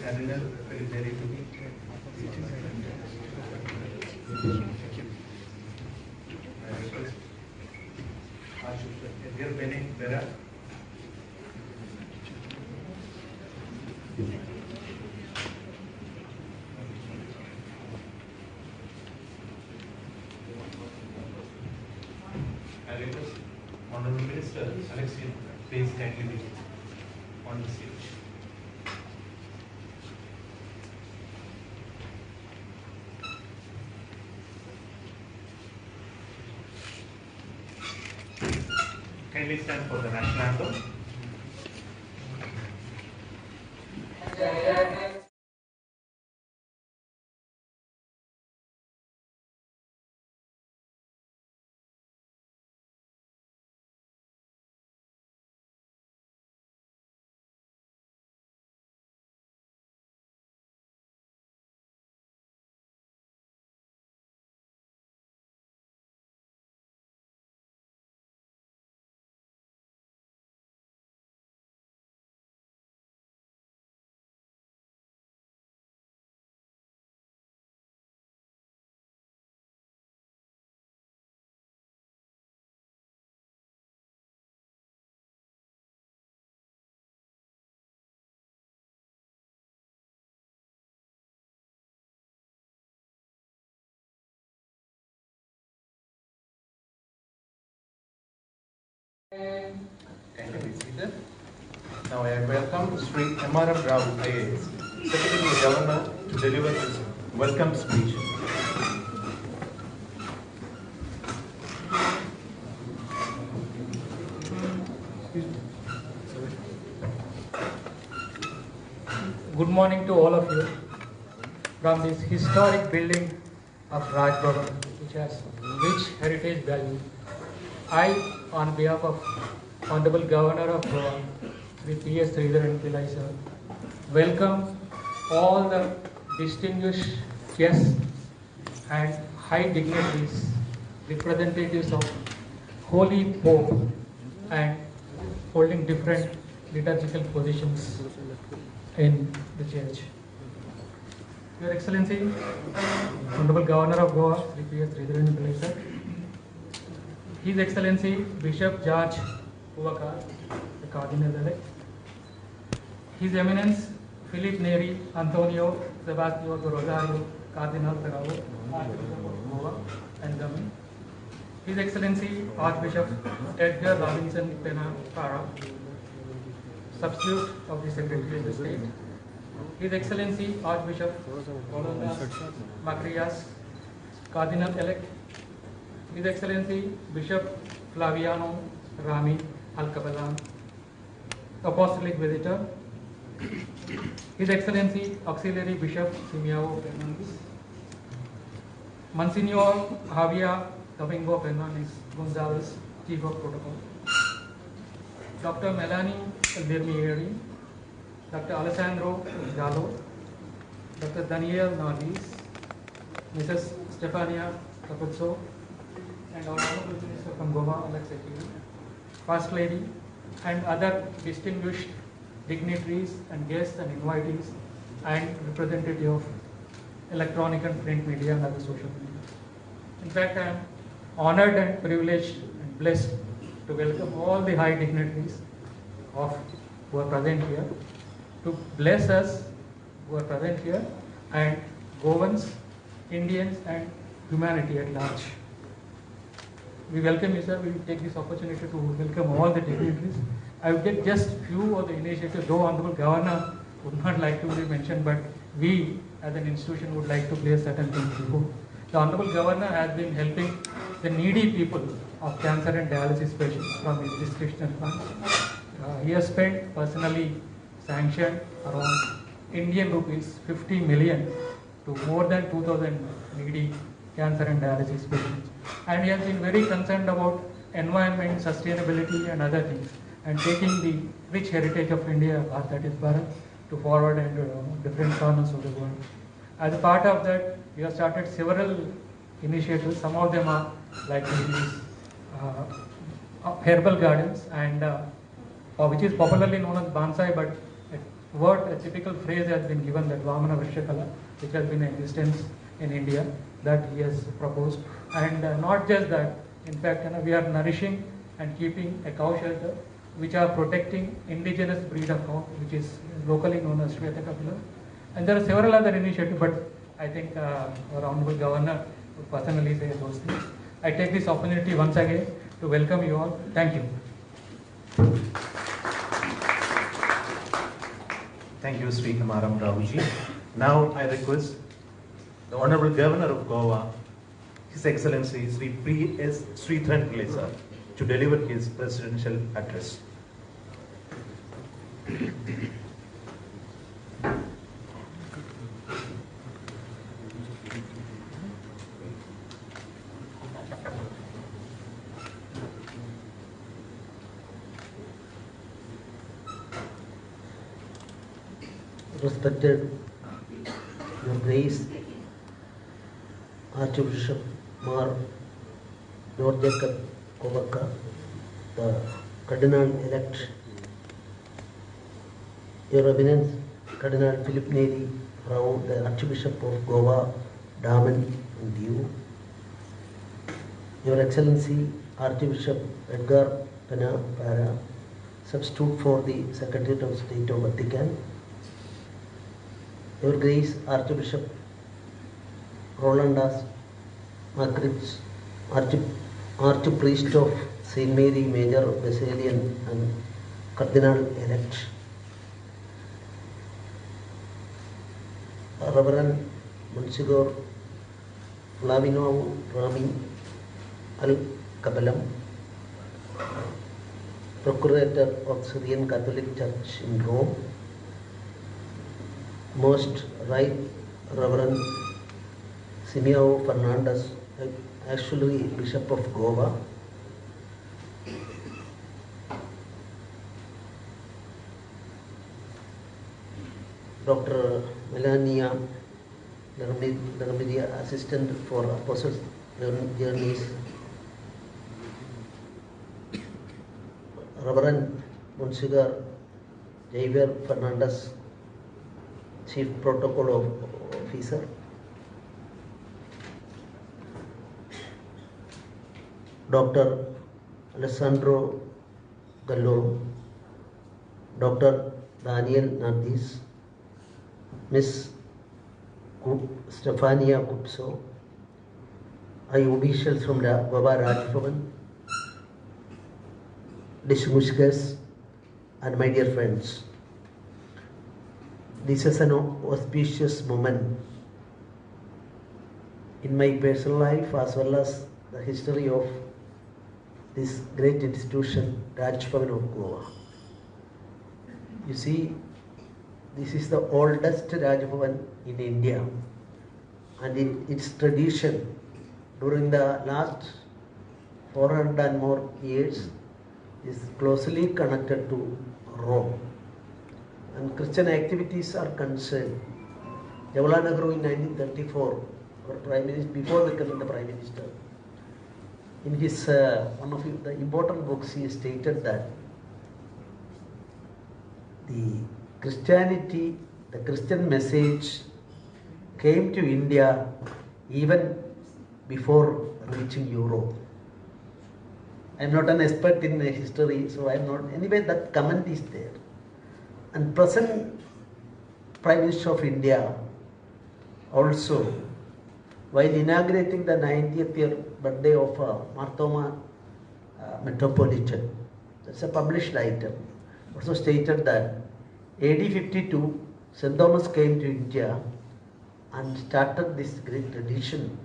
Cardinal, very to be. Archbishop, I request Honorable Minister Alexei, please kindly be on the stage. Kindly stand for the national anthem. Kindly be seated. Now I welcome Sri M.R.M. Rao IAS, Secretary to the Governor, to deliver his welcome speech. Good morning to all of you from this historic building of Raj Bhavan, which has rich heritage value. I, on behalf of Honorable Governor of Goan, Sri P.S. Sridharan Pillai sir, welcome all the distinguished guests and high dignitaries, representatives of Holy Pope and holding different liturgical positions in the church. Your Excellency, Honorable Governor of Goa, Sri P.S. Sridharan Pillai sir, His Excellency Bishop George Uvakar, the Cardinal elect, His Eminence Philip Neri Antonio Sebastião do Rosário, Cardinal Archbishop of Goa and Goan, His Excellency Archbishop Edgar Robinson Pena Para, Substitute of the Secretary of the State, His Excellency Archbishop Macrias, Cardinal elect, His Excellency Bishop Flaviano Rami Alcabalan, Apostolic Visitor, His Excellency Auxiliary Bishop Simeão Fernandes, Monsignor Javier Domingo Fernandes Gonzalez, Chief of Protocol, Dr. Melanie Albermieri, Dr. Alessandro Gallo, Dr. Daniel Nardis, Mrs. Stefania Capuzzo, and our Honorable Minister from Goa, Alex Ekiri, First Lady, and other distinguished dignitaries and guests and invitees, and representative of electronic and print media and other social media. In fact, I am honored and privileged and blessed to welcome all the high dignitaries who are present here, to bless us who are present here, and Goans, Indians, and humanity at large. We welcome you, sir. We will take this opportunity to welcome all the dignitaries. I will take just few of the initiatives, though Honorable Governor would not like to be mentioned, but we as an institution would like to place certain things before. The Honorable Governor has been helping the needy people of cancer and dialysis patients from his discretionary funds. He has spent personally sanctioned around Indian rupees 50 million to more than 2,000 needy cancer and dialysis patients. And he has been very concerned about environment, sustainability and other things, and taking the rich heritage of India, that is Bharat, to forward into different corners of the world. As a part of that, we have started several initiatives. Some of them are like these herbal gardens, and which is popularly known as bonsai, but a typical phrase has been given, that Vamana Vrishakala, which has been in existence in India, that he has proposed. And not just that, in fact, we are nourishing and keeping a cow shelter, which are protecting indigenous breed of cow, which is locally known as Shweta Kapila. And there are several other initiatives, but I think our Honorable Governor would personally say those things. I take this opportunity once again to welcome you all. Thank you. Thank you, Sri Emaram Rauji. Now I request the Honorable Governor of Goa, His Excellency Sri P.S. Sridharan Pillai sir, to deliver his presidential address. Respected Your Grace, Archbishop Mar Lord Jacob Kovaka, the Cardinal elect, Your Eminence Cardinal Philip Neri Rao, the Archbishop of Goa, Daman and Diu, Your Excellency Archbishop Edgar Pena Para, substitute for the Secretary of State of Vatican, Your Grace Archbishop Rolandas Makrits, Archpriest of St. Mary Major Basilian and Cardinal elect, Reverend Monsignor Flavino Rami Al Kabalam, Procurator of Syrian Catholic Church in Rome, Most Right Reverend Simeo Fernandez, actually Bishop of Goa, Dr. Melania Lermedia, Assistant for Apostles' Journeys, Reverend Monsignor Javier Fernandez, Chief Protocol Officer, Dr. Alessandro Gallo, Dr. Daniel Nardis, Miss Stefania Kupso, officials from the Baba Raj Bhavan, distinguished guests, and my dear friends. This is an auspicious moment in my personal life as well as the history of this great institution, Raj Bhavan of Goa. You see, this is the oldest Raj Bhavan in India, and in its tradition during the last 400 and more years is closely connected to Rome. And Christian activities are concerned. Jawaharlal Nehru in 1934, our Prime Minister, before becoming the Prime Minister, in his one of the important books, he stated that the Christian message came to India even before reaching Europe. I am not an expert in history, so I am not. Anyway, that comment is there. And present Prime Minister of India also, while inaugurating the 90th year birthday of Marthoma Metropolitan, that's a published item, also stated that AD 52, St. Thomas came to India and started this great tradition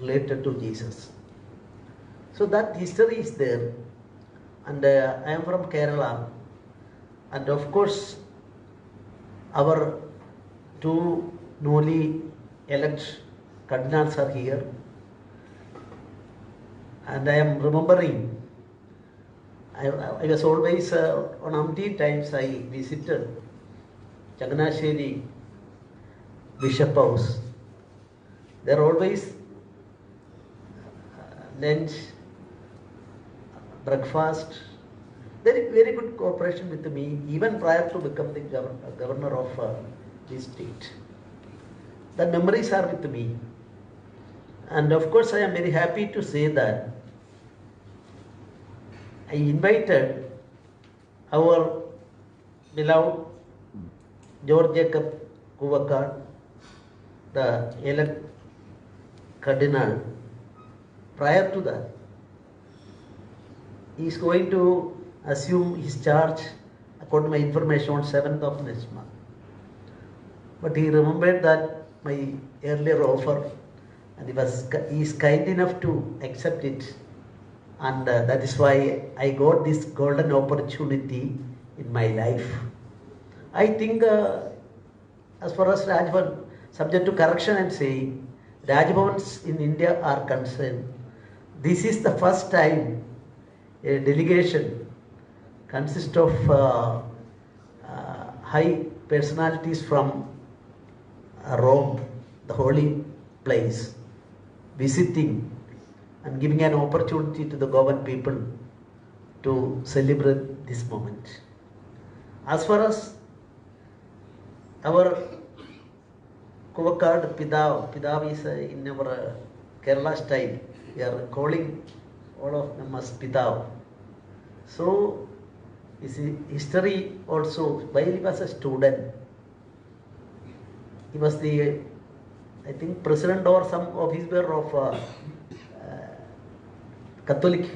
related to Jesus. So that history is there. And I am from Kerala. And of course, our two newly elected cardinals are here. And I am remembering, I was always, on umpteen times I visited Chaganasheri Bishop House. There always lunch, breakfast, very, very good cooperation with me, even prior to becoming the governor of this state. The memories are with me. And of course, I am very happy to say that I invited our beloved George Jacob Kuvakar, the elect Cardinal. Prior to that, he is going to assume his charge, according to my information, on 7th of next month. But he remembered that my earlier offer, and he is kind enough to accept it, and that is why I got this golden opportunity in my life. I think as far as Rajbhavan, subject to correction and saying, Rajbhavans in India are concerned, this is the first time a delegation consists of high personalities from Rome, the holy place, visiting and giving an opportunity to the Goan people to celebrate this moment. As far as our Kuvakad Pidav is in our Kerala style, we are calling all of them as Pidav. So, his history also, while he was a student, he was the, I think, president or some officer of Catholic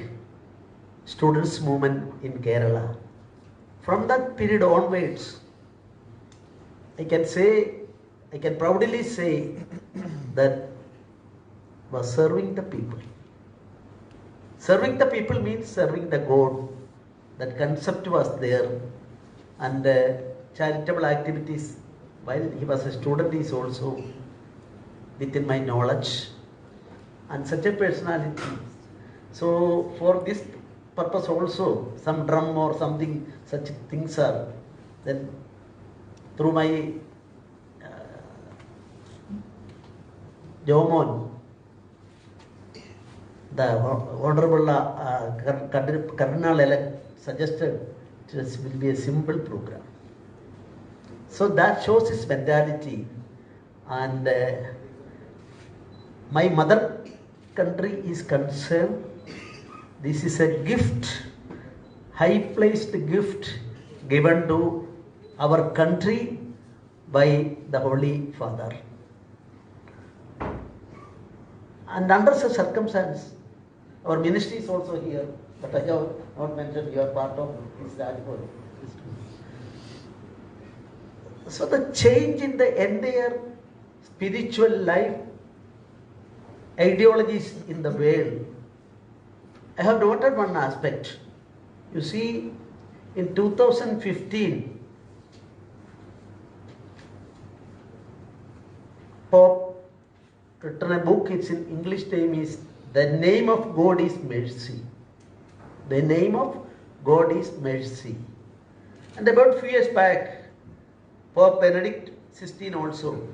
students' movement in Kerala. From that period onwards, I can proudly say that was serving the people. Serving the people means serving the God. That concept was there, and charitable activities while he was a student is also within my knowledge, and such a personality. So for this purpose also, some drum or something, such things are then through my Jomon, the Honorable Cardinal elect suggested this will be a simple program. So that shows his mentality, and my mother country is concerned. This is a gift, high-placed gift given to our country by the Holy Father. And under such circumstance, our ministry is also here, but I have not mentioned you are part of this Rajbhavan. So the change in the entire spiritual life, ideologies in the world, I have noted one aspect. You see, in 2015, Pope written a book, its in English name is The Name of God is Mercy. The name of God is mercy. And about a few years back, Pope Benedict XVI also,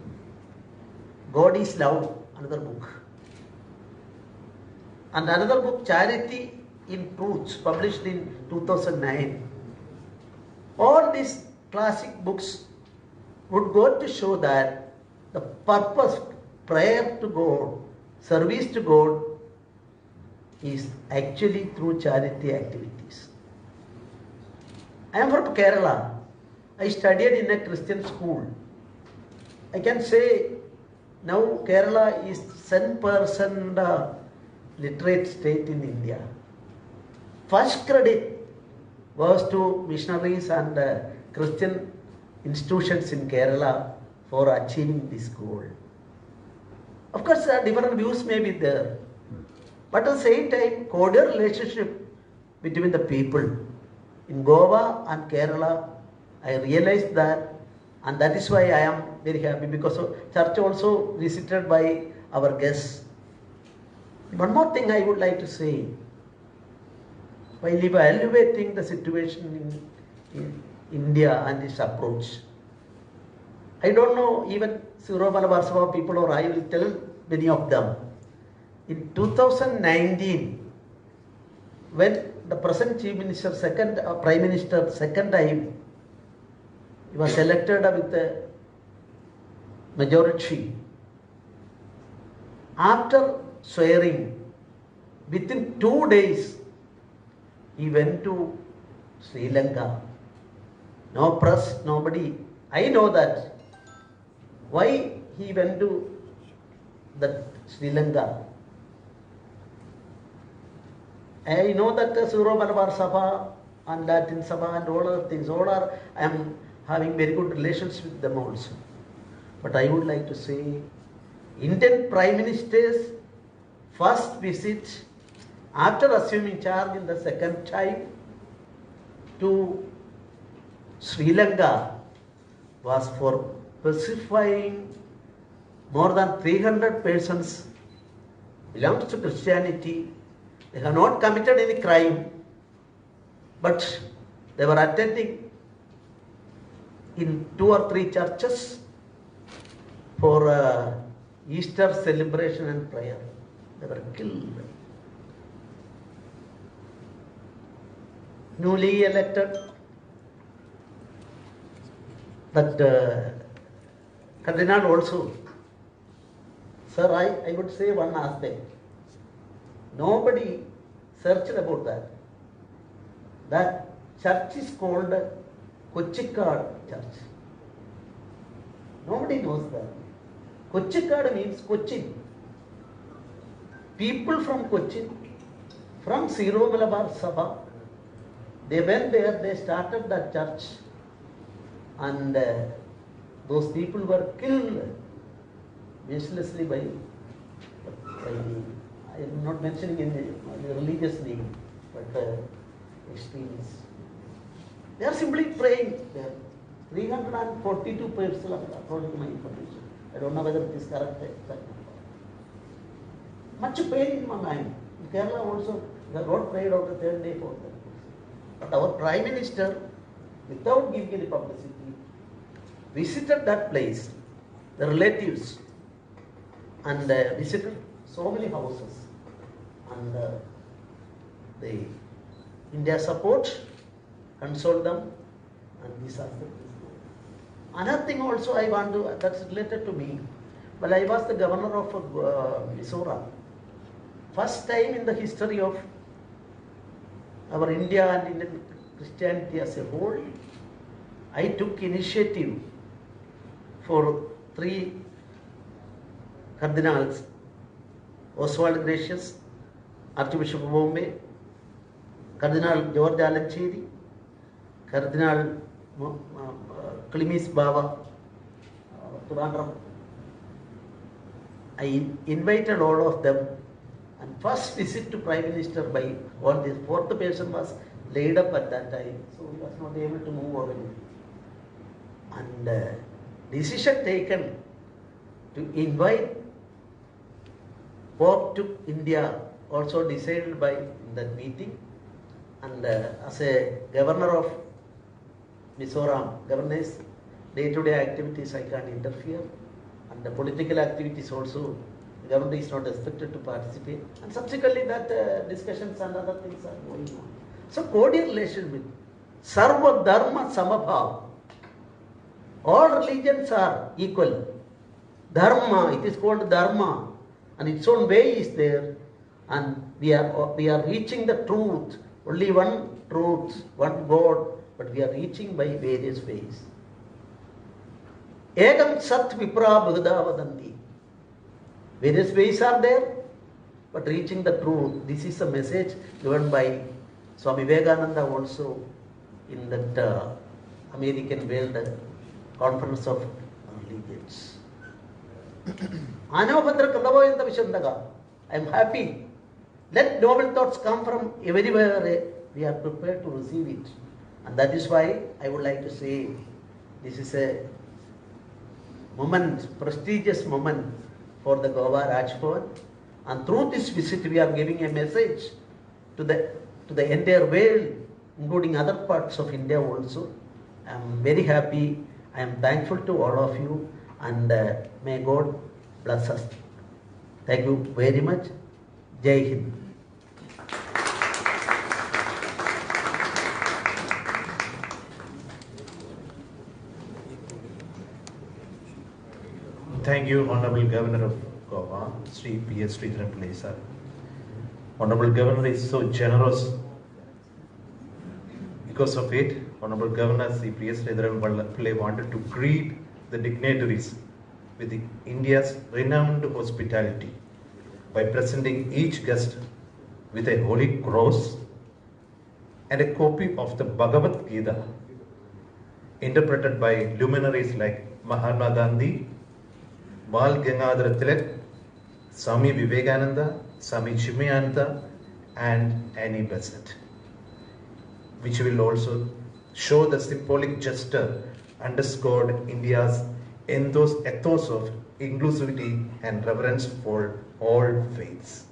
God is Love, another book. And another book, Charity in Truth, published in 2009. All these classic books would go to show that the purpose, prayer to God, service to God, is actually through charity activities. I am from Kerala. I studied in a Christian school. I can say now Kerala is 10% literate state in India. First credit was to missionaries and Christian institutions in Kerala for achieving this goal. Of course, different views may be there, but at the same time, cordial relationship between the people. In Goa and Kerala, I realized that, and that is why I am very happy, because church also visited by our guests. One more thing I would like to say. While evaluating the situation in India and its approach, I don't know even Syro Malabar Sabha people, or I will tell many of them. In 2019, when the present Chief Minister, Prime Minister, second time, he was elected with a majority. After swearing, within 2 days, he went to Sri Lanka. No press, nobody. I know that. Why he went to Sri Lanka? I know that Syro Malabar Sabha and Latin Sabha and all other things, I am having very good relations with them also. But I would like to say, Indian Prime Minister's first visit after assuming charge in the second time to Sri Lanka was for pacifying more than 300 persons belongs to Christianity. They have not committed any crime, but they were attending in 2 or 3 churches for Easter celebration and prayer. They were killed. Newly elected, that Cardinal also. Sir, I would say one aspect. Nobody searched about that. That church is called Kochikad Church. Nobody knows that. Kochikad means Cochin. People from Cochin, from Syro Malabar Sabha, they went there, they started that church, and those people were killed mercilessly by I am not mentioning any religious name, but extremists. They are simply praying there. 342 persons, according to my information. I don't know whether it is correct. Much pain in my mind. In Kerala also, the Lord prayed on the 3rd day, 4th day. But our Prime Minister, without giving any publicity, visited that place, the relatives, and visited so many houses. And the India support, console them, and this aspect is good. Another thing also I want to, that's related to me. Well, I was the governor of Mizoram. First time in the history of our India and Indian Christianity as a whole, I took initiative for 3 cardinals, Oswald Gracious, Archbishop of Bombay, Cardinal George Alancheri, Cardinal Klimis Bava, Trivandrum. I invited all of them, and first visit to Prime Minister by on the 4th person was laid up at that time, so he was not able to move over. And decision taken to invite Pope to India, also decided by that meeting. And as a governor of Mizoram, governor's day-to-day activities I can't interfere, and the political activities also, the government is not expected to participate. And subsequently that discussions and other things are going on. So cordial relation with Sarva Dharma Samabhav. All religions are equal. Dharma, it is called Dharma, and its own way is there. And we are reaching the truth. Only one truth, one God, but we are reaching by various ways. Egam Sat Vipra Bhagada Vadanti. Various ways are there, but reaching the truth. This is a message given by Swami Vivekananda also in that American World Conference of Religions. Anavadra Kalavoyanta Vishandaga. I am happy. Let noble thoughts come from everywhere. We are prepared to receive it. And that is why I would like to say this is a moment, prestigious moment for the Goa Raj Bhavan. And through this visit, we are giving a message to the entire world, including other parts of India also. I am very happy. I am thankful to all of you, and may God bless us. Thank you very much. Jai Hind. Thank you, Honorable Governor of Goa, Sri P.S. Sridharan Pillai sir. Honorable Governor is so generous. Because of it, Honorable Governor Sri P.S. Sridharan Pillai wanted to greet the dignitaries with India's renowned hospitality by presenting each guest with a holy cross and a copy of the Bhagavad Gita, interpreted by luminaries like Mahatma Gandhi, Bal Gangadhar Tilak, Swami Vivekananda, Swami Chimayananda, and Annie Besant, which will also show the symbolic gesture underscored India's ethos of inclusivity and reverence for all faiths.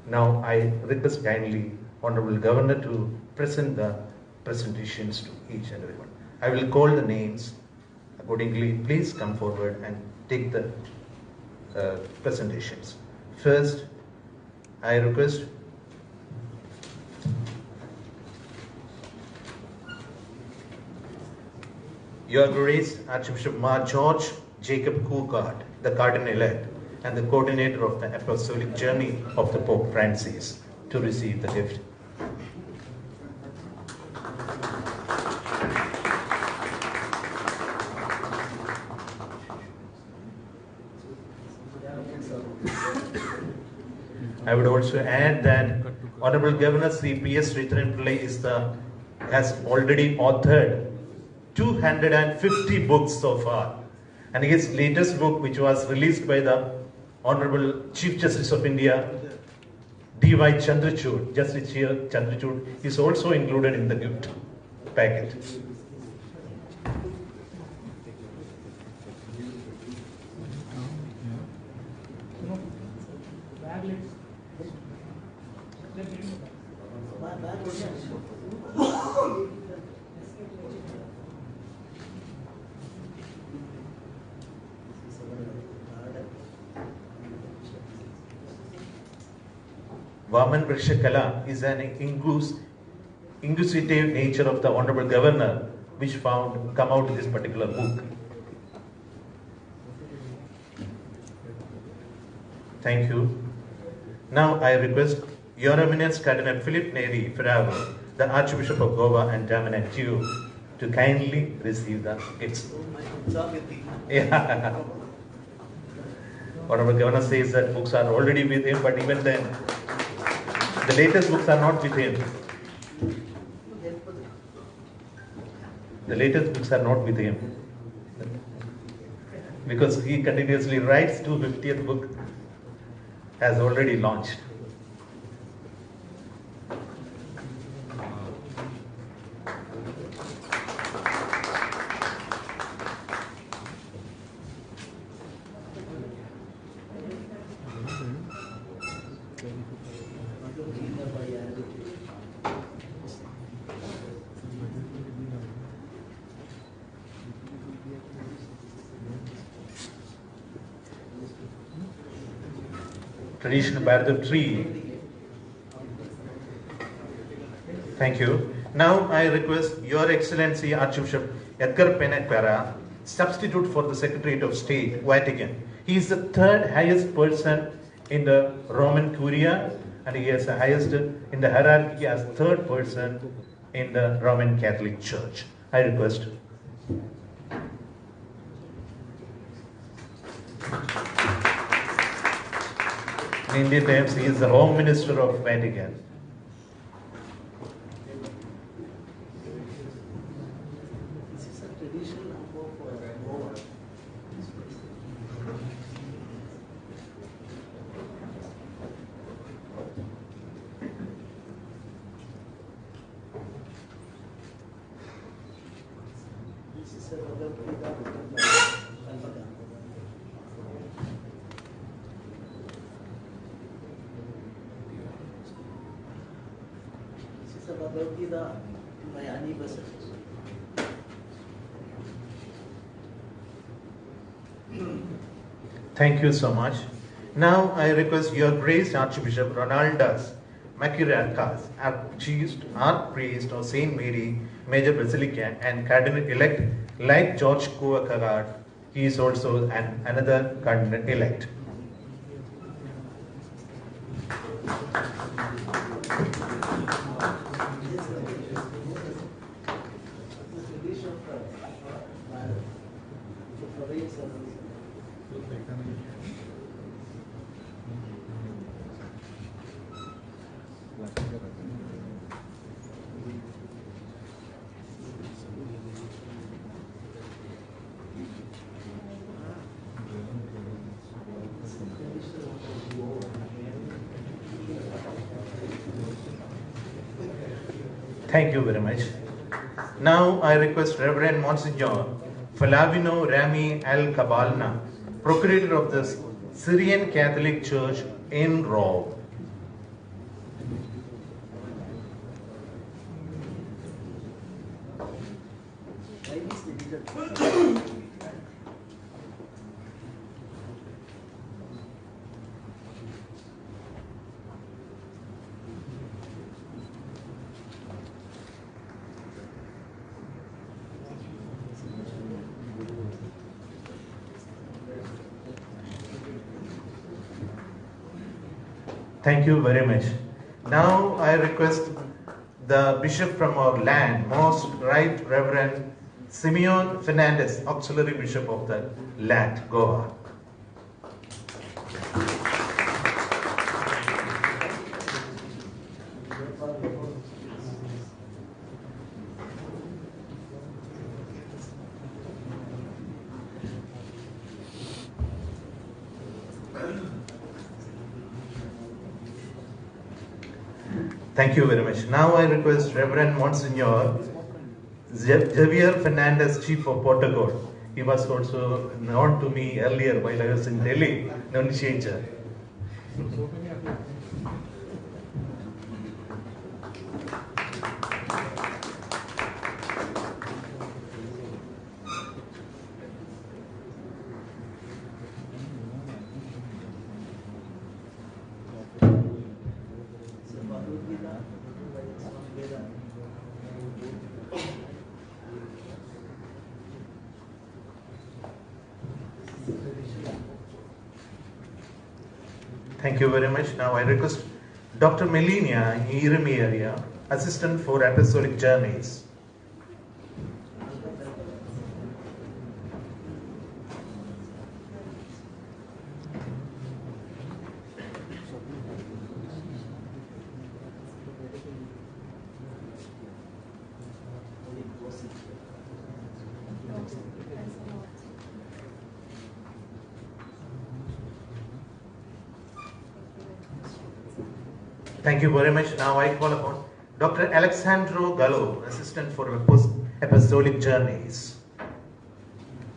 Now I request kindly Honorable Governor to present the presentations to each and everyone. I will call the names accordingly. Please come forward and take the presentations. First, I request Your Grace Archbishop Mar George Jacob Cougard, the Cardinal-elect and the coordinator of the apostolic journey of the Pope Francis, to receive the gift. I would also add that Honorable Governor Sri P.S. Sridharan Pillai has already authored 250 books so far. And his latest book, which was released by the Honorable Chief Justice of India, D.Y. Chandrachud, Justice Chandrachud, is also included in the gift packet. Vaman Vrishakala is an inquisitive nature of the Honorable Governor, which come out in this particular book. Thank you. Now I request Your Eminence Cardinal Philip Neri Ferraro, the Archbishop of Goa and Daman and Diu, to kindly receive the gifts. Yeah. Honorable Governor says that books are already with him, but even then, the latest books are not with him. The latest books are not with him. Because he continuously writes. 250th book has already launched. Traditional Bharat tree. Thank you. Now I request Your Excellency Archbishop Edgar Penekpera, substitute for the Secretariat of State, Vatican. He is the third highest person in the Roman Curia, and he is the highest in the hierarchy as third person in the Roman Catholic Church. I request. In Indian terms, he is the Home Minister of Vatican. This is a traditional number for Goa. This is a Bhagavad Gita written by Alvada. Thank you so much. Now I request Your Grace Archbishop Ronaldus Makirakas, Archpriest of Saint Mary Major Basilica and Cardinal-elect, like George Kuakagad, he is also another Cardinal-elect. Thank you very much. Now I request Reverend Monsignor Flavino Rami Al Cabalna, Procurator of the Syrian Catholic Church in Rome. Thank you very much. Now I request the Bishop from our land, Most Right Reverend Simeon Fernandez, Auxiliary Bishop of the land, Goa. Thank you very much. Now I request Reverend Monsignor Javier Fernandez, Chief of Portugal. He was also known to me earlier while I was in Delhi, Nuntiature. Thank you very much. Now I request Dr. Melania Iremia, Assistant for Apostolic Journeys. Thank you very much. Now I call upon Dr. Alexandro Gallo, Assistant for Apostolic Journeys,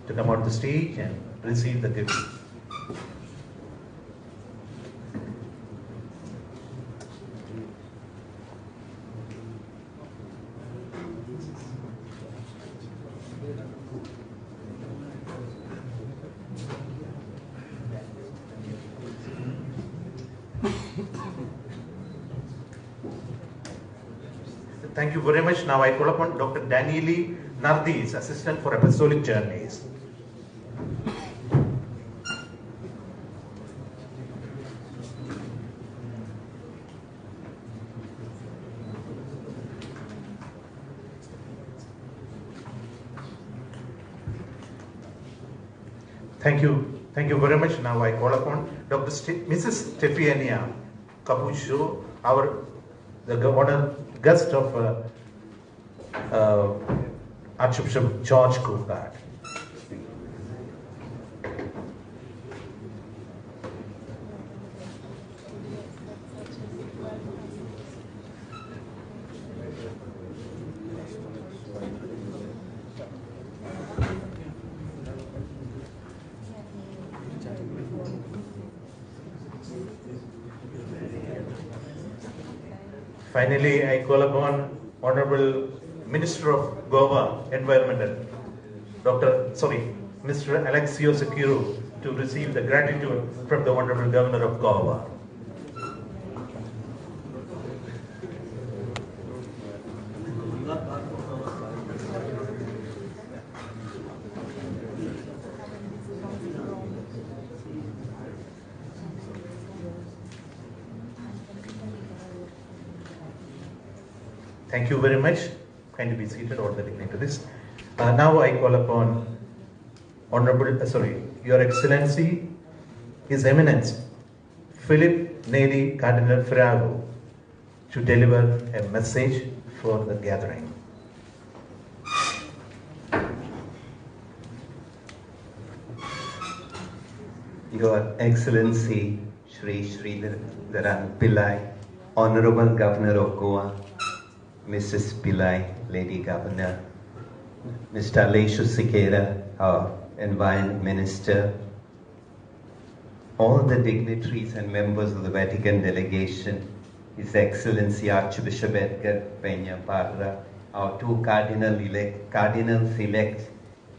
to come on the stage and receive the gift. Thank you very much. Now I call upon Dr. Danieli Nardis, Assistant for Apostolic Journeys. Thank you. Thank you very much. Now I call upon Dr. Mrs. Stefania Capucho, the honor guest of Archbishop George Kuakagad. Finally, I call upon Honorable Minister of Goa Environmental, Mr. Alexio Securo, to receive the gratitude from the Honorable Governor of Goa. Thank you very much. Kindly be seated, all the dignitaries. Now I call upon Your Excellency, His Eminence, Philip Neri Cardinal Ferrago, to deliver a message for the gathering. Your Excellency, Shri Sridharan Pillai, Honorable Governor of Goa, Mrs. Pillai, Lady Governor, Mr. Alessio Siqueira, our Environment Minister, all the dignitaries and members of the Vatican Delegation, His Excellency Archbishop Edgar Peña Parra, our two Cardinals elect,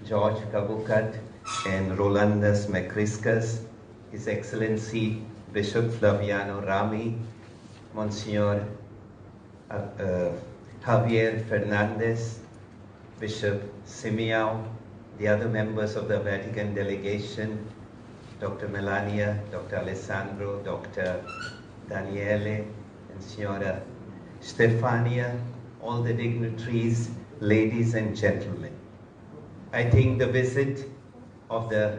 George Cavucat and Rolandas Macriscas, His Excellency Bishop Flaviano Rami, Monsignor Javier Fernandez, Bishop Simeão, the other members of the Vatican Delegation, Dr. Melania, Dr. Alessandro, Dr. Daniele, and Signora Stefania, all the dignitaries, ladies and gentlemen. I think the visit of the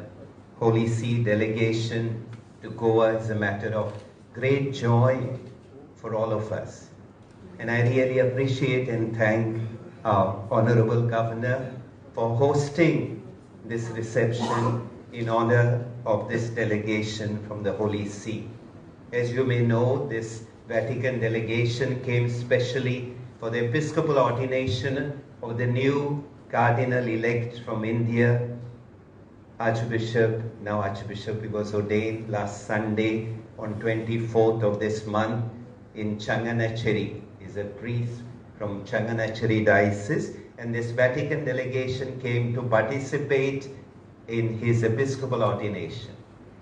Holy See delegation to Goa is a matter of great joy for all of us. And I really appreciate and thank our Honorable Governor for hosting this reception in honor of this delegation from the Holy See. As you may know, this Vatican delegation came specially for the Episcopal ordination of the new Cardinal-elect from India, Archbishop, now Archbishop, he was ordained last Sunday on 24th of this month in Changanacheri. He's a priest from Changanacheri Diocese, and this Vatican delegation came to participate in his Episcopal ordination.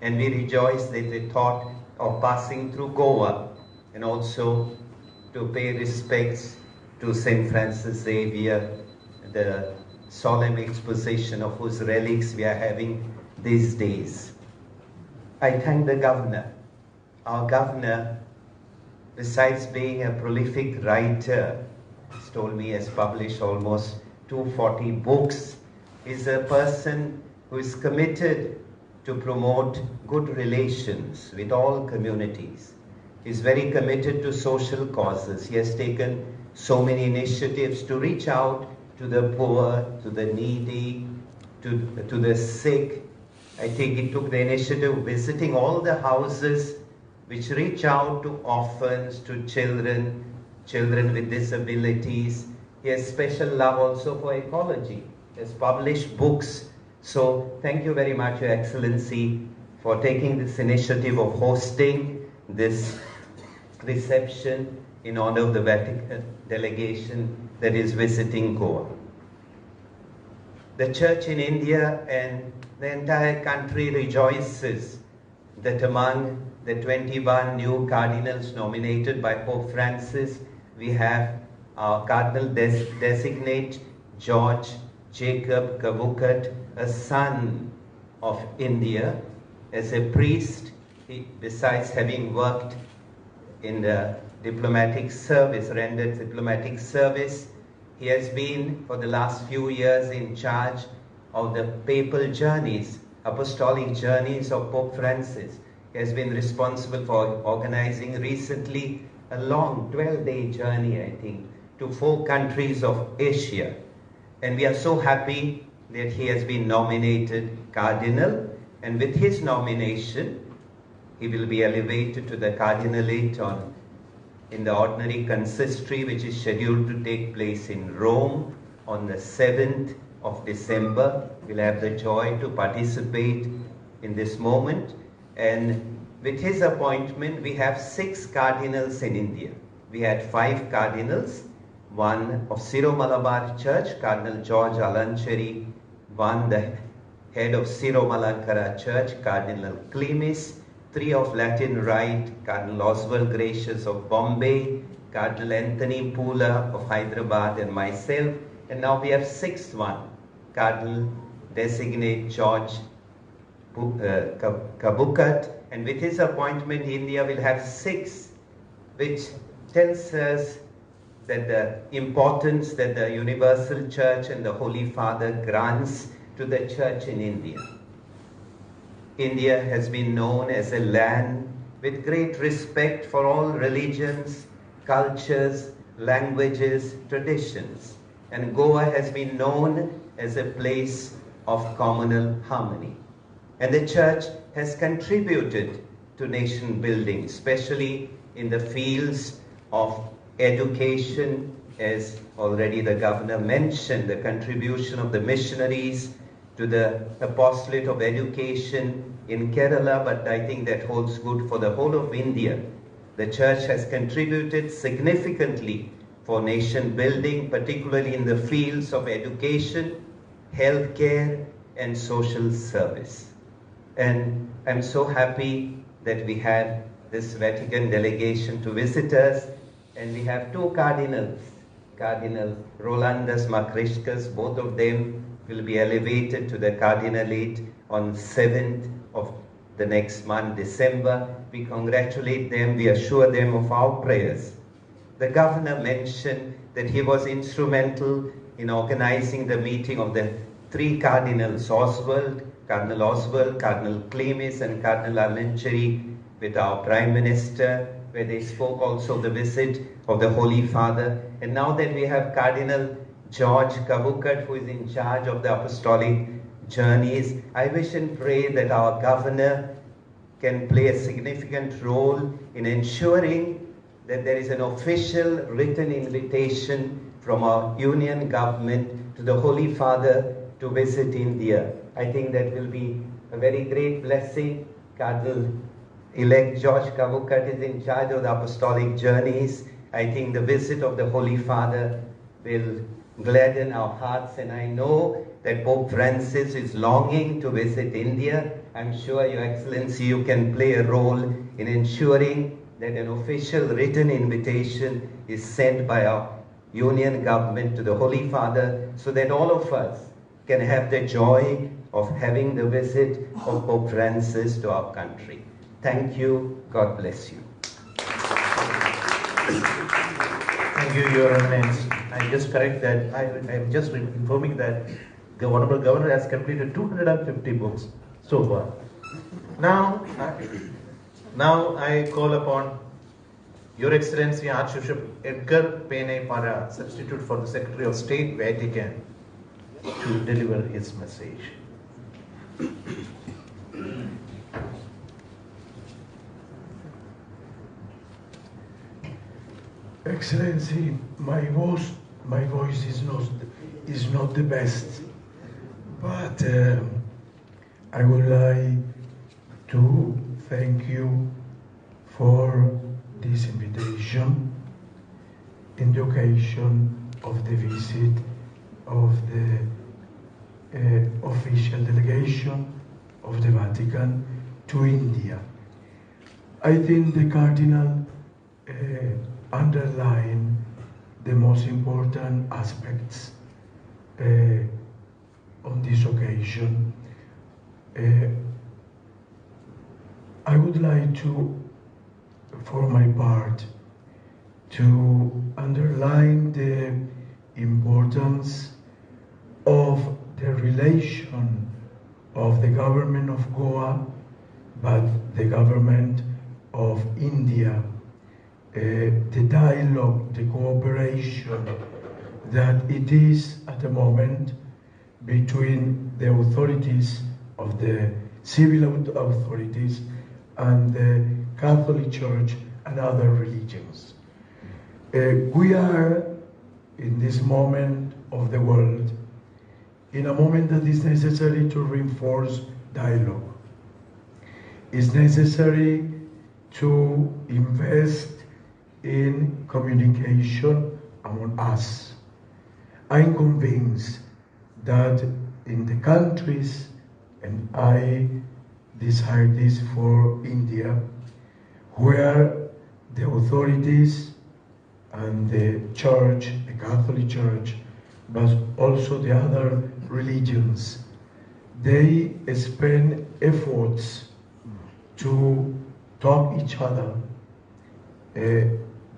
And we rejoice that they thought of passing through Goa and also to pay respects to St. Francis Xavier, the solemn exposition of whose relics we are having these days. I thank the governor. Our governor, besides being a prolific writer, he's told me has published almost 240 books, is a person who is committed to promote good relations with all communities. He's very committed to social causes. He has taken so many initiatives to reach out to the poor, to the needy, to the sick. I think he took the initiative of visiting all the houses which reach out to orphans, to children with disabilities. He has special love also for ecology. He has published books. So thank you very much, Your Excellency, for taking this initiative of hosting this reception in honor of the Vatican delegation that is visiting Goa. The Church in India and the entire country rejoices that among the 21 new cardinals nominated by Pope Francis, we have our Cardinal designate George Jacob Cavucat, a son of India. As a priest, besides having worked in the diplomatic service, rendered diplomatic service, he has been for the last few years in charge of the papal journeys, apostolic journeys of Pope Francis. He has been responsible for organizing recently a long 12-day journey, I think, to 4 countries of Asia. And we are so happy that he has been nominated Cardinal, and with his nomination, he will be elevated to the Cardinalate in the ordinary consistory, which is scheduled to take place in Rome on the 7th of December. We'll have the joy to participate in this moment. And with his appointment, we have 6 cardinals in India. we had 5 cardinals, one of Syro-Malabar Church, Cardinal George Alancheri, one the head of Syro-Malankara Church, Cardinal Clemis, 3 of Latin Rite, Cardinal Oswald Gracious of Bombay, Cardinal Anthony Pula of Hyderabad, and myself. And now we have 6th one, Cardinal Designate George Kabukat. And with his appointment, India will have 6, which tells us that the importance that the Universal Church and the Holy Father grants to the Church in India. India has been known as a land with great respect for all religions, cultures, languages, traditions. And Goa has been known as a place of communal harmony. And the Church has contributed to nation building, especially in the fields of education, as already the Governor mentioned, the contribution of the missionaries to the apostolate of education in Kerala, but I think that holds good for the whole of India. The Church has contributed significantly for nation building, particularly in the fields of education, healthcare, and social service. And I'm so happy that we had this Vatican delegation to visit us, and we have 2 cardinals, Cardinal Rolandas Makriskas, both of them will be elevated to the cardinalate on 7th of the next month, December. We congratulate them, we assure them of our prayers. The Governor mentioned that he was instrumental in organizing the meeting of the 3 cardinals, Cardinal Oswald, Cardinal Clemis, and Cardinal Alancheri, with our Prime Minister, where they spoke also of the visit of the Holy Father. And now that we have Cardinal George Kabukat, who is in charge of the apostolic journeys, I wish and pray that our Governor can play a significant role in ensuring that there is an official written invitation from our Union government to the Holy Father to visit India. I think that will be a very great blessing. Cardinal-elect George Kabukat is in charge of the apostolic journeys. I think the visit of the Holy Father will gladden our hearts, and I know that Pope Francis is longing to visit India. I'm sure, Your Excellency, you can play a role in ensuring that an official written invitation is sent by our Union government to the Holy Father, so that all of us can have the joy of having the visit of Pope Francis to our country. Thank you. God bless you. Thank you, Your Eminence. I just correct that. I am just informing that the Honorable Governor has completed 250 books so far. Now I call upon Your Excellency Archbishop Edgar Pene Para, substitute for the Secretary of State, Vatican, to deliver his message. Excellency, my voice is not the best, but I would like to thank you for this invitation in the occasion of the visit of the official delegation of the Vatican to India. I think the Cardinal underline the most important aspects on this occasion. I would like to, for my part, to underline the importance of the relation of the government of Goa, but the government of India, the dialogue, the cooperation that it is at the moment between the authorities of the civil authorities and the Catholic Church and other religions. We are in this moment of the world, in a moment that is necessary to reinforce dialogue. It's necessary to invest in communication among us. I'm convinced that in the countries, and I desire this for India, where the authorities and the church, the Catholic Church, but also the other religions, they spend efforts to talk each other.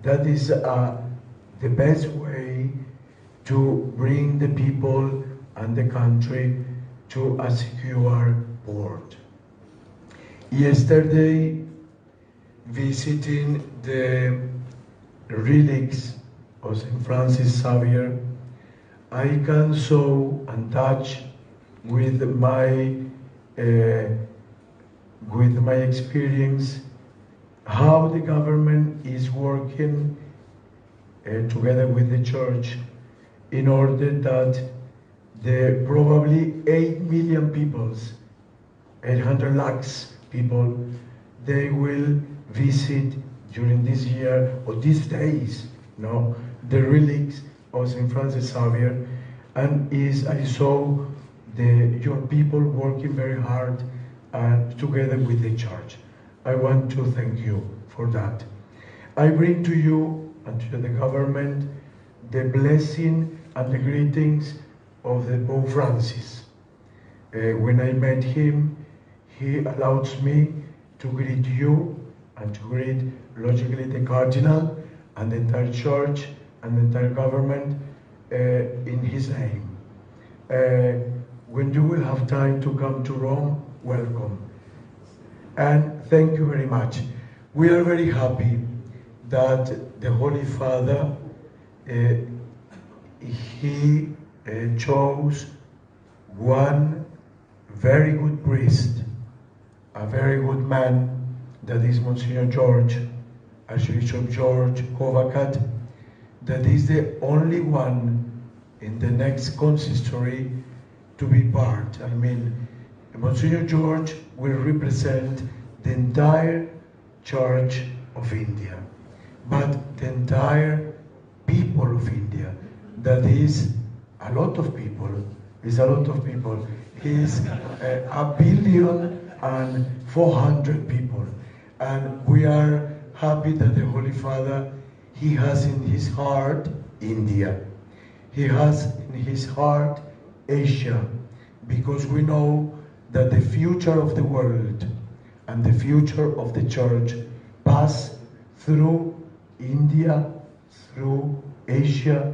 That is the best way to bring the people and the country to a secure port. Yesterday, visiting the relics of St. Francis Xavier, I can show and touch with my experience how the government is working together with the church in order that the probably 8 million people, 800 lakhs people, they will visit during this year or these days, the relics of St. Francis Xavier, and I saw the young people working very hard together with the church. I want to thank you for that. I bring to you and to the government the blessing and the greetings of the Pope Francis. When I met him, he allows me to greet you and to greet, logically, the Cardinal and the entire church and the entire government in his name. When you will have time to come to Rome, welcome. And thank you very much. We are very happy that the Holy Father, he chose one very good priest, a very good man, that is Monsignor George, Archbishop George Kovakat, that is the only one in the next consistory to be part. I mean, Monsignor George will represent the entire Church of India, but the entire people of India. That is a lot of people. Is a lot of people. He's 1,400,000,000 people, and we are happy that the Holy Father, he has in his heart India. He has in his heart Asia, because we know that the future of the world and the future of the church pass through India, through Asia,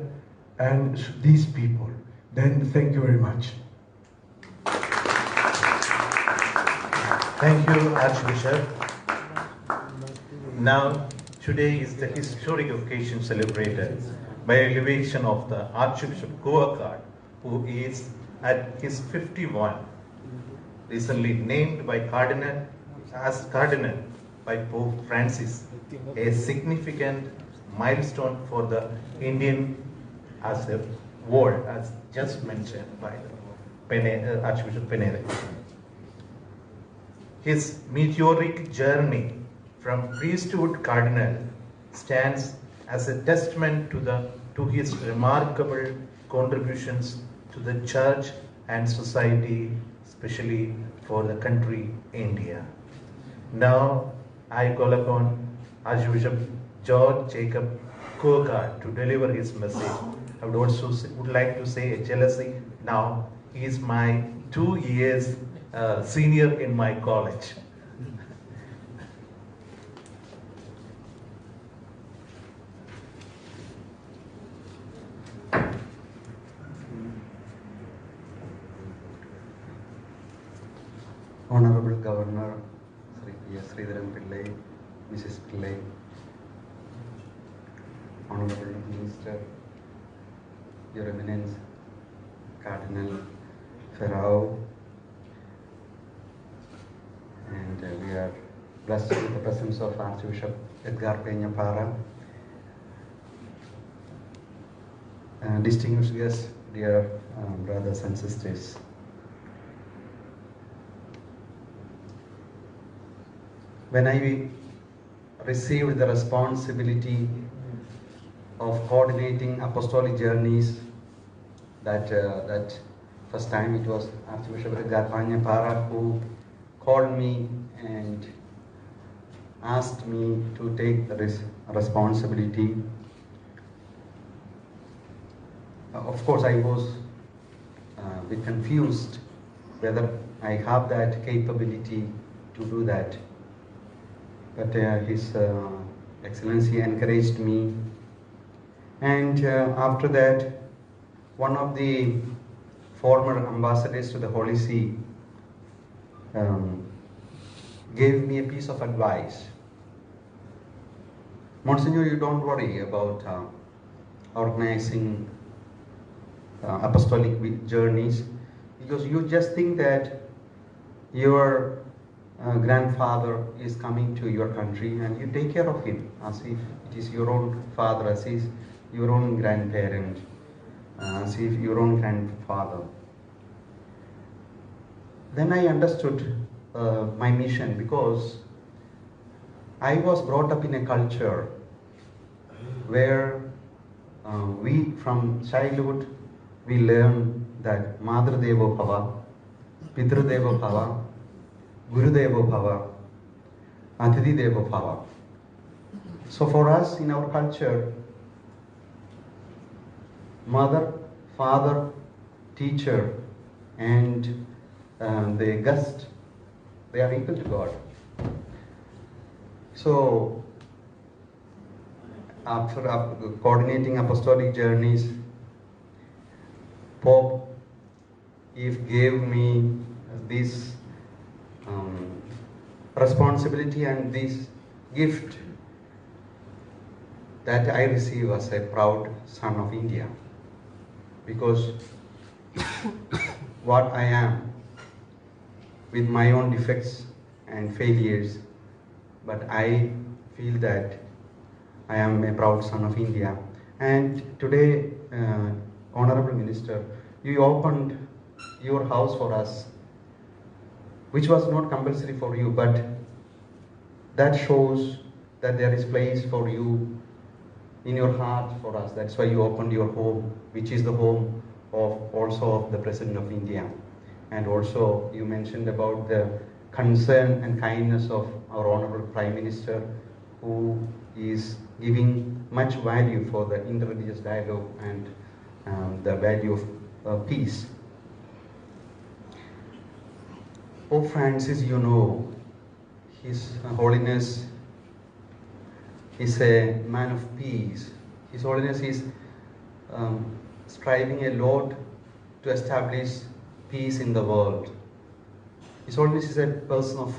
and these people. Then thank you very much. Thank you, Archbishop. Now, today is the historic occasion celebrated by elevation of the Archbishop Goan, who is at his 51, recently named by Cardinal as Cardinal by Pope Francis, a significant milestone for the Indian as a world, as just mentioned by Archbishop Penere. His meteoric journey from priesthood cardinal stands as a testament to his remarkable contributions to the church and society, especially for the country India. Now I call upon Archbishop George Jacob Kogar to deliver his message. I would like to say a jealousy. Now he is my 2 years senior in my college. Honorable Governor, Sridharan Pillai, Mrs. Pillai, Honorable Minister, Your Eminence, Cardinal Ferrao, and we are blessed with the presence of Archbishop Edgar Peña Parra, distinguished guests, dear brothers and sisters. When I received the responsibility of coordinating apostolic journeys. That first time it was Archbishop Edgar Panyapara who called me and asked me to take the responsibility. Of course, I was a bit confused whether I have that capability to do that. But His Excellency encouraged me. And after that, one of the former ambassadors to the Holy See gave me a piece of advice. Monsignor, you don't worry about organizing apostolic journeys, because you just think that your grandfather is coming to your country and you take care of him as if it is your own father, as if your own grandparent, as if your own grandfather. Then I understood my mission, because I was brought up in a culture where we from childhood we learn that Madhur Devo Bhava, Pitru Devo Bhava, Guru Devo Bhava, Atithi Devo Bhava. So for us in our culture, mother, father, teacher, and the guest, they are equal to God. So after coordinating apostolic journeys, Pope gave me this responsibility and this gift that I receive as a proud son of India, because what I am with my own defects and failures, but I feel that I am a proud son of India. And today, Honorable Minister, you opened your house for us, which was not compulsory for you, but that shows that there is place for you in your heart for us. That's why you opened your home, which is the home of the President of India. And also you mentioned about the concern and kindness of our Honorable Prime Minister, who is giving much value for the interreligious dialogue and the value of peace. Pope Francis, you know, His Holiness is a man of peace. His Holiness is striving a lot to establish peace in the world. His Holiness is a person of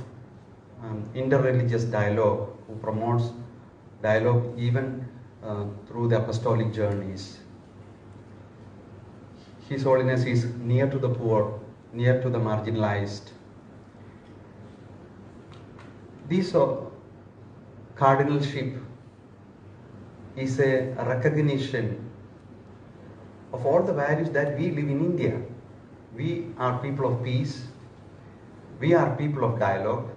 interreligious dialogue, who promotes dialogue even through the apostolic journeys. His Holiness is near to the poor, near to the marginalized. This cardinalship is a recognition of all the values that we live in India. We are people of peace. We are people of dialogue.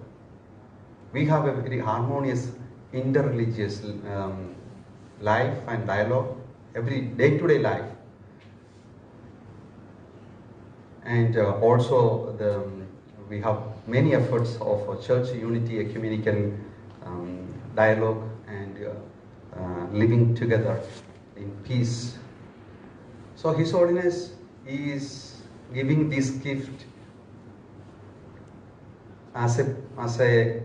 We have a very harmonious interreligious life and dialogue, every day-to-day life. And also we have many efforts of church unity, ecumenical dialogue, and living together in peace. So His Holiness is giving this gift as a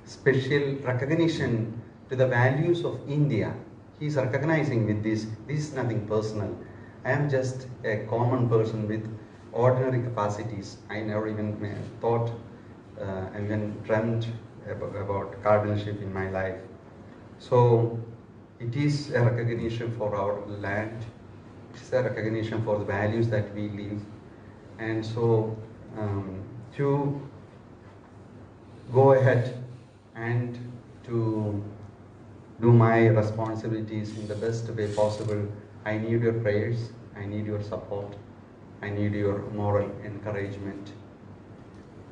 special recognition to the values of India. He is recognizing with this. This is nothing personal. I am just a common person with ordinary capacities. I never even thought, even dreamt about cardinalship in my life. So it is a recognition for our land. It is a recognition for the values that we live. And so to go ahead and to do my responsibilities in the best way possible, I need your prayers, I need your support, I need your moral encouragement.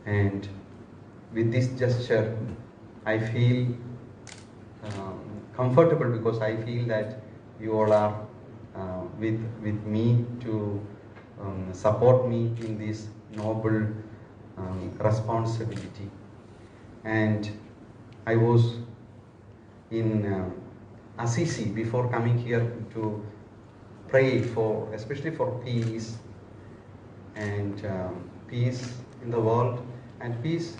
And with this gesture, I feel comfortable because I feel that you all are with me to support me in this noble responsibility. And I was in Assisi before coming here to pray for, especially for peace and peace in the world. And peace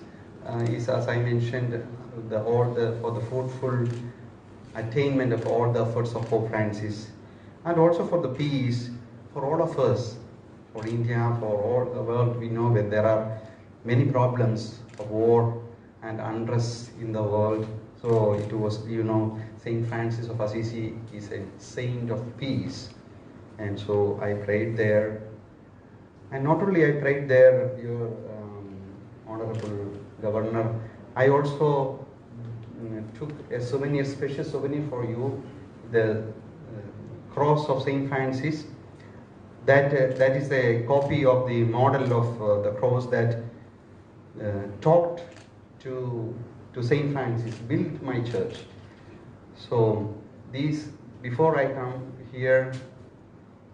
is, as I mentioned, for the fruitful attainment of all the efforts of Pope Francis, and also for the peace for all of us, for India, for all the world. We know that there are many problems of war and unrest in the world. So it was, Saint Francis of Assisi is a saint of peace. And so I prayed there. And not only I prayed there, your Honorable Governor, I also took a souvenir, special souvenir for you, the cross of Saint Francis. That is a copy of the model of the cross that talked to Saint Francis, built my church. So before I come here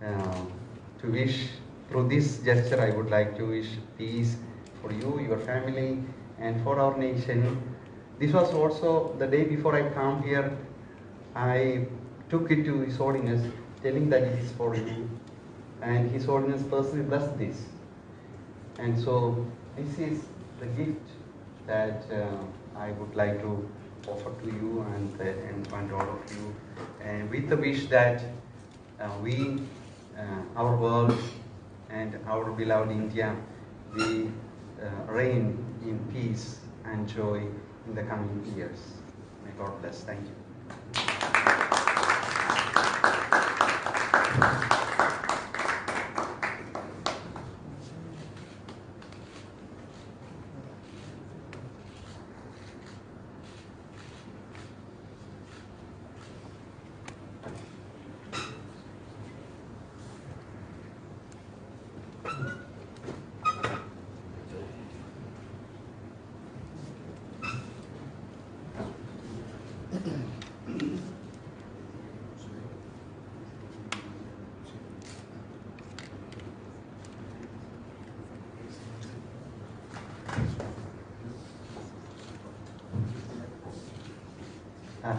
to wish, through this gesture I would like to wish peace for you, your family, and for our nation. This was also the day before I come here, I took it to His Holiness, telling that it is for you. And His Holiness personally blessed this. And so this is the gift that I would like to offer to you and all of you, and with the wish that we, our world, and our beloved India, we reign in peace and joy in the coming years. May God bless. Thank you.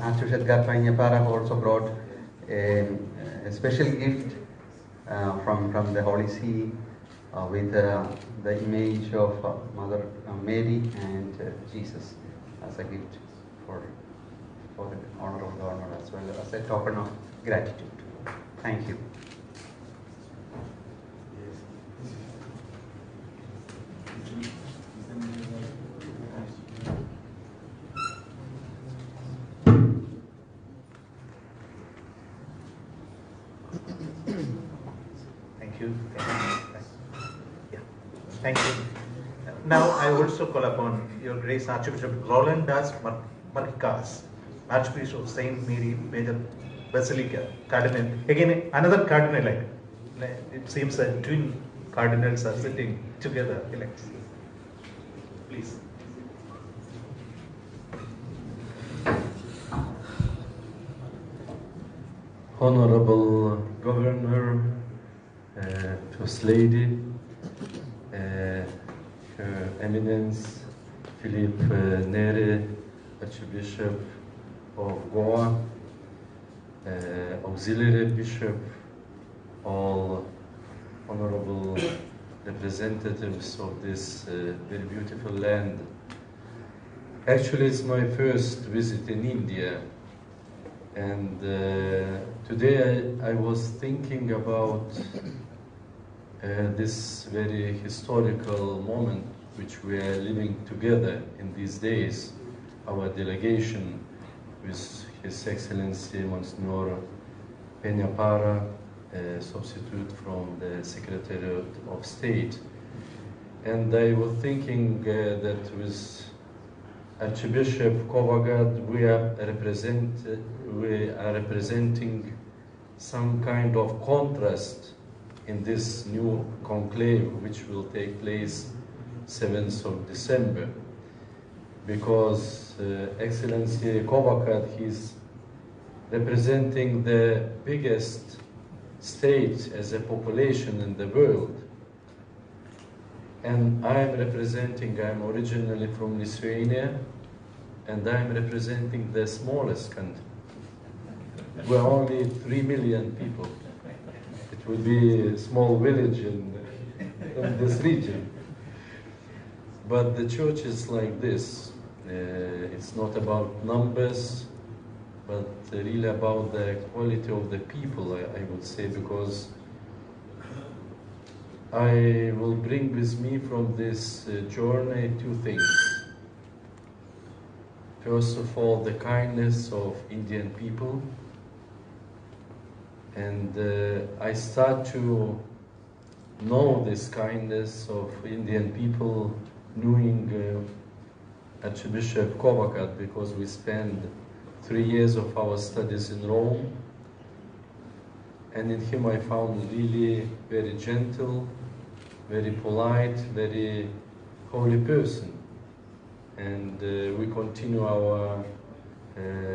Archbishop Goan also brought a special gift from the Holy See with the image of Mother Mary and Jesus as a gift for the Honorable Governor, as well as a token of gratitude. Thank you. Thank you. Now I also call upon Your Grace Archbishop Roland Das Marcas, Archbishop of Saint Mary Major Basilica, Cardinal. Again, another Cardinal. It seems that twin Cardinals are sitting together. Please. Honorable Governor, First Lady, Her Eminence Philippe Neri, Archbishop of Goan, Auxiliary Bishop, all honorable representatives of this very beautiful land. Actually, it's my first visit in India, and today I was thinking about this very historical moment which we are living together in these days, our delegation with His Excellency Monsignor Peñapara, substitute from the Secretary of State. And I was thinking that with Archbishop Kovagad we are representing some kind of contrast in this new conclave which will take place 7th of December. because Excellency Kovakat, he's representing the biggest state as a population in the world. And I'm originally from Lithuania, and I'm representing the smallest country. We're only 3 million people. It will be a small village in this region. But the church is like this. It's not about numbers, but really about the quality of the people, I would say, because I will bring with me from this journey two things. First of all, the kindness of Indian people. And I start to know this kindness of Indian people, knowing Archbishop Kovakat, because we spent 3 years of our studies in Rome. And in him I found really very gentle, very polite, very holy person. And we continue our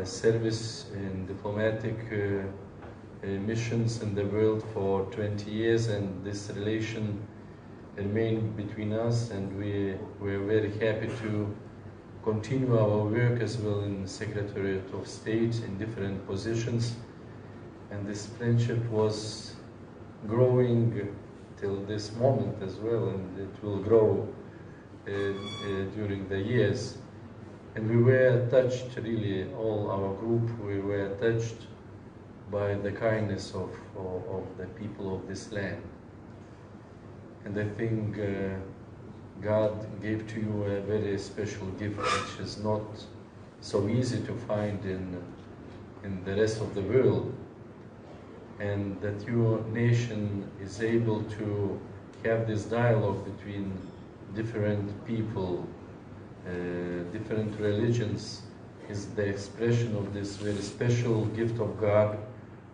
service in diplomatic missions in the world for 20 years, and this relation remained between us, and we were very happy to continue our work as well in Secretariat of State in different positions. And this friendship was growing till this moment as well, and it will grow during the years. And we were touched, really, all our group, we were touched by the kindness of the people of this land. And I think God gave to you a very special gift, which is not so easy to find in the rest of the world. And that your nation is able to have this dialogue between different people, different religions, is the expression of this very special gift of God,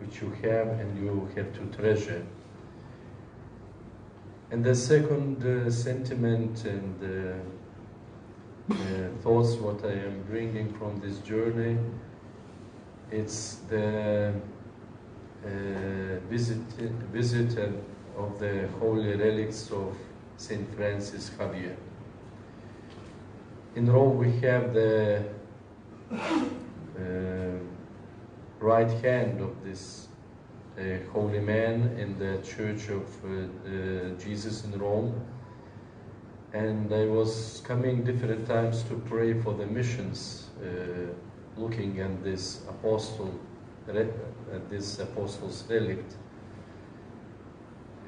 which you have and you have to treasure. And the second sentiment and thoughts what I am bringing from this journey, it's the visit of the holy relics of Saint Francis Xavier. In Rome we have the right hand of this holy man in the Church of Jesus in Rome, and I was coming different times to pray for the missions, looking at this apostle's relict,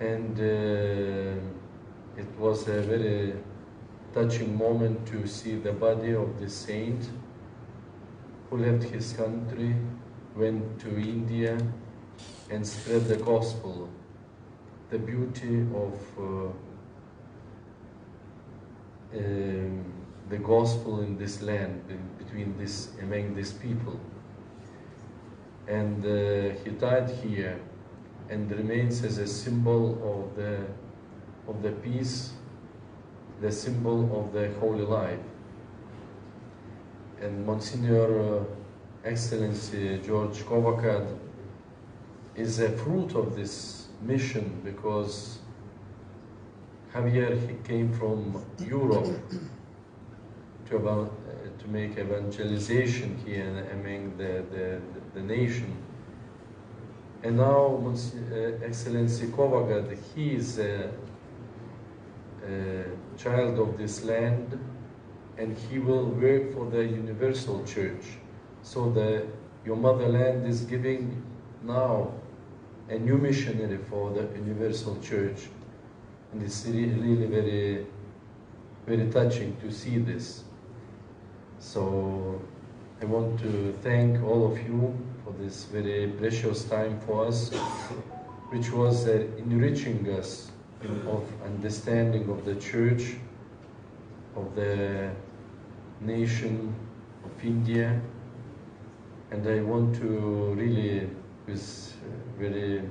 and it was a very touching moment to see the body of the saint who left his country, went to India and spread the gospel, the beauty of the gospel in this land, among these people. And he died here and remains as a symbol of the peace, the symbol of the holy life. And Monsignor Excellency George Kovakat is a fruit of this mission, because Javier, he came from Europe to make evangelization here among the nation. And now Excellency Kovakat, he is a child of this land, and he will work for the Universal Church. So your motherland is giving now a new missionary for the Universal Church. And it's really very, very touching to see this. So I want to thank all of you for this very precious time for us, which was enriching us of understanding of the Church, of the nation of India. And I want to really, with very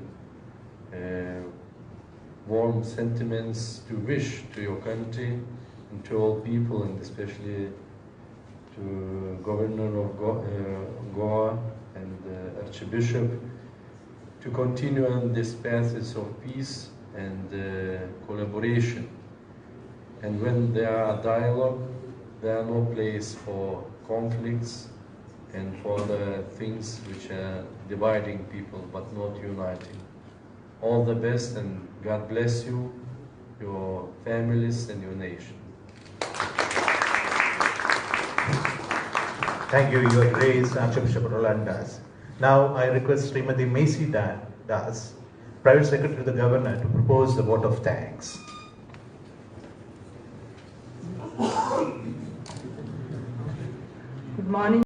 warm sentiments, to wish to your country and to all people, and especially to Governor of Goa and Archbishop to continue on this path of peace and collaboration. And when there are dialogue, there are no place for conflicts and for the things which are dividing people but not uniting. All the best, and God bless you, your families and your nation. Thank you, Your Grace, Archbishop Roland Das. Now I request Srimati Macy Das, Private Secretary to the Governor, to propose the vote of thanks. Good morning.